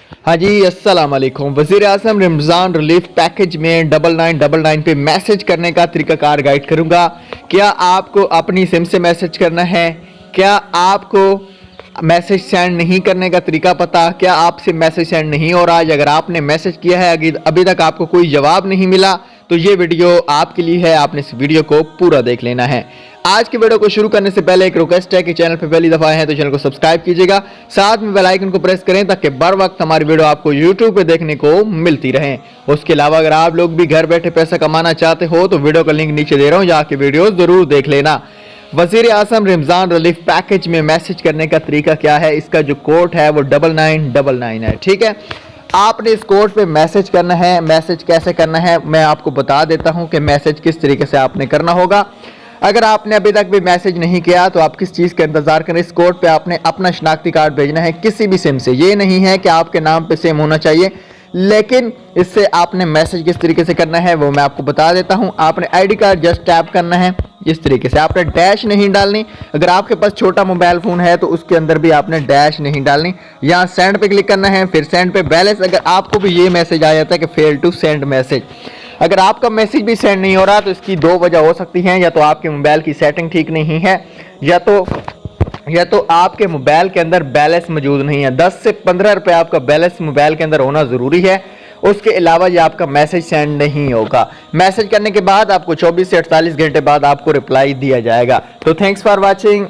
हाँ जी, अस्सलाम वालेकुम। वज़ीर आज़म रमज़ान रिलीफ पैकेज में 9999 पे मैसेज करने का तरीकाकार गाइड करूंगा। क्या आपको अपनी सिम से मैसेज करना है? क्या आपको मैसेज सेंड नहीं करने का तरीका पता? क्या आपसे मैसेज सेंड नहीं हो रहा? अगर आपने मैसेज किया है अभी तक आपको कोई जवाब नहीं मिला तो ये वीडियो आपके लिए है। आपने इस वीडियो को पूरा देख लेना है। आज की वीडियो को शुरू करने से पहले एक रिक्वेस्ट है कि चैनल पर पहली दफा है तो चैनल को सब्सक्राइब कीजिएगा, साथ में बेल आइकन को प्रेस करें ताकि बर वक्त हमारी वीडियो आपको यूट्यूब पे देखने को मिलती रहे। उसके अलावा अगर आप लोग भी घर बैठे पैसा कमाना चाहते हो तो वीडियो का लिंक नीचे दे रहा हूं, जाके वीडियो जरूर देख लेना। वज़ीर आज़म रमज़ान रिलीफ पैकेज में मैसेज करने का तरीका क्या है? इसका जो कोड है वो 9999 है। ठीक है, आपने इस कोड पे मैसेज करना है। मैसेज कैसे करना है मैं आपको बता देता हूं कि मैसेज किस तरीके से आपने करना होगा। अगर आपने अभी तक भी मैसेज नहीं किया तो आप किस चीज़ का इंतजार करें। इस कोड पे आपने अपना शनाख्ती कार्ड भेजना है किसी भी सिम से। ये नहीं है कि आपके नाम पे सिम होना चाहिए, लेकिन इससे आपने मैसेज किस तरीके से करना है वो मैं आपको बता देता हूं। आपने आईडी कार्ड जस्ट टैप करना है इस तरीके से। आपने डैश नहीं डालनी। अगर आपके पास छोटा मोबाइल फ़ोन है तो उसके अंदर भी आपने डैश नहीं डालनी। यहाँ सेंड पे क्लिक करना है, फिर सेंड पे बैलेंस। अगर आपको भी ये मैसेज आ जाता है कि फेल टू सेंड मैसेज, अगर आपका मैसेज भी सेंड नहीं हो रहा तो इसकी दो वजह हो सकती हैं। या तो आपके मोबाइल की सेटिंग ठीक नहीं है, या तो आपके मोबाइल के अंदर बैलेंस मौजूद नहीं है। 10 से 15 रुपये आपका बैलेंस मोबाइल के अंदर होना ज़रूरी है। उसके अलावा ये आपका मैसेज सेंड नहीं होगा। मैसेज करने के बाद आपको 24 से 48 घंटे बाद आपको रिप्लाई दिया जाएगा। तो थैंक्स फॉर वॉचिंग।